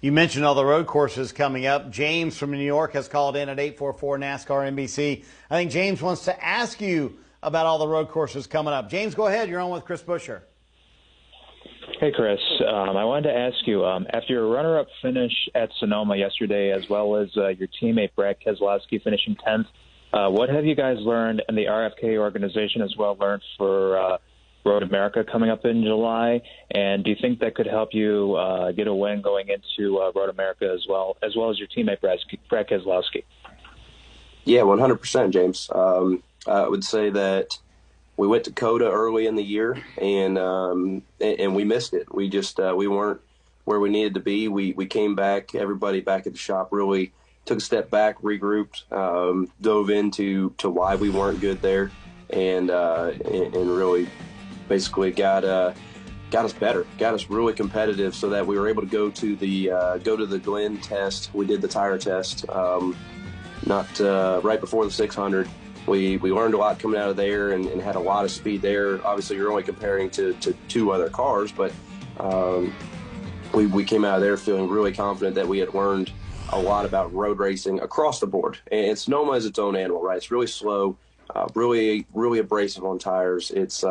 You mentioned all the road courses coming up. James from New York has called in at 844 NASCAR NBC. I think James wants to ask you about all the road courses coming up. James, go ahead. You're on with Chris Buescher. Hey, Chris. I wanted to ask you, after your runner-up finish at Sonoma yesterday, as well as your teammate Brad Keselowski finishing 10th, what have you guys learned and the RFK organization as well learned for Road America coming up in July? And do you think that could help you get a win going into Road America as well as your teammate Brad Keselowski? Yeah, 100%, James. I would say that we went to COTA early in the year, and we missed it. We just we weren't where we needed to be. We came back, everybody back at the shop really took a step back, regrouped, dove into why we weren't good there, and really basically got us better, got us really competitive, so that we were able to go to the Glen test. We did the tire test not right before the 600. We learned a lot coming out of there and had a lot of speed there. Obviously, you're only comparing to two other cars, but we came out of there feeling really confident that we had learned a lot about road racing across the board. And Sonoma is its own animal, right? It's really slow, really abrasive on tires. It's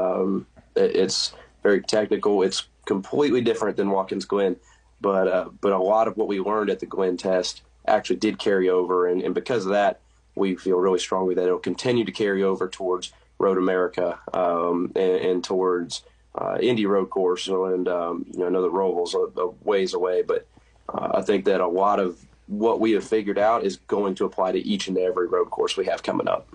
very technical. It's completely different than Watkins Glen, but a lot of what we learned at the Glen test actually did carry over, and because of that, we feel really strongly that it'll continue to carry over towards Road America and towards Indy Road Course. And I know the Roval's a ways away, but I think that a lot of what we have figured out is going to apply to each and every road course we have coming up.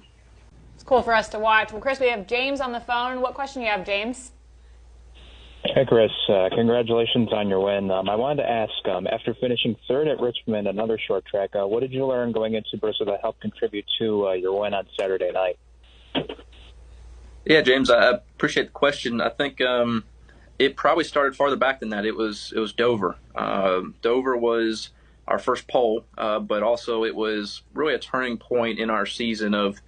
It's cool for us to watch. Well, Chris, we have James on the phone. What question do you have, James? Hey, Chris. Congratulations on your win. I wanted to ask, after finishing third at Richmond, another short track, what did you learn going into Bristol that helped contribute to your win on Saturday night? Yeah, James, I appreciate the question. I think it probably started farther back than that. It was Dover. Dover was our first pole, but also it was really a turning point in our season of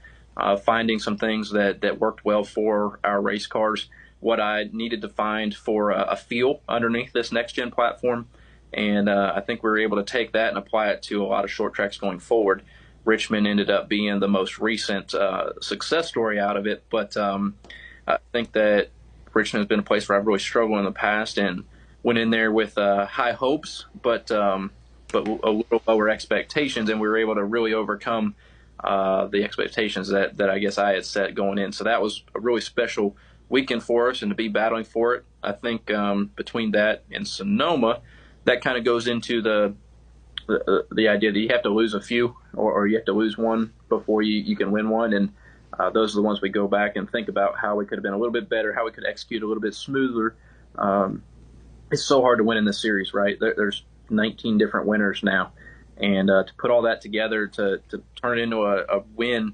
finding some things that worked well for our race cars, what I needed to find for a feel underneath this next-gen platform. And I think we were able to take that and apply it to a lot of short tracks going forward. Richmond ended up being the most recent success story out of it, but I think that Richmond has been a place where I've really struggled in the past and went in there with high hopes, but a little lower expectations, and we were able to really overcome the expectations that I guess I had set going in. So that was a really special weekend for us, and to be battling for it. I think between that and Sonoma, that kind of goes into the idea that you have to lose a few or you have to lose one before you can win one. And those are the ones we go back and think about how we could have been a little bit better, how we could execute a little bit smoother. It's so hard to win in this series, right? There's 19 different winners now. And to put all that together to turn it into a win,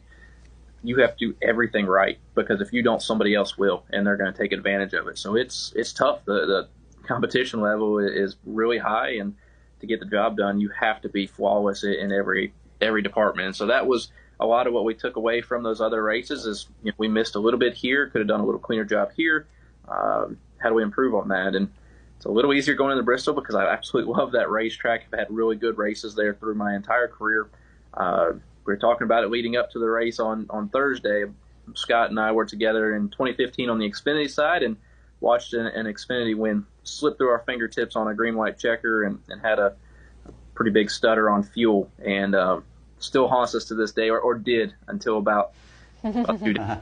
you have to do everything right, because if you don't, somebody else will, and they're going to take advantage of it. So it's tough. The competition level is really high, and to get the job done, you have to be flawless in every department. And so that was a lot of what we took away from those other races is, we missed a little bit here, could have done a little cleaner job here. How do we improve on that? And it's a little easier going into Bristol because I absolutely love that racetrack. I've had really good races there through my entire career. We were talking about it leading up to the race on Thursday. Scott and I were together in 2015 on the Xfinity side and watched an Xfinity win slip through our fingertips on a green-white checker and had a pretty big stutter on fuel, and still haunts us to this day, or did until about 2 days.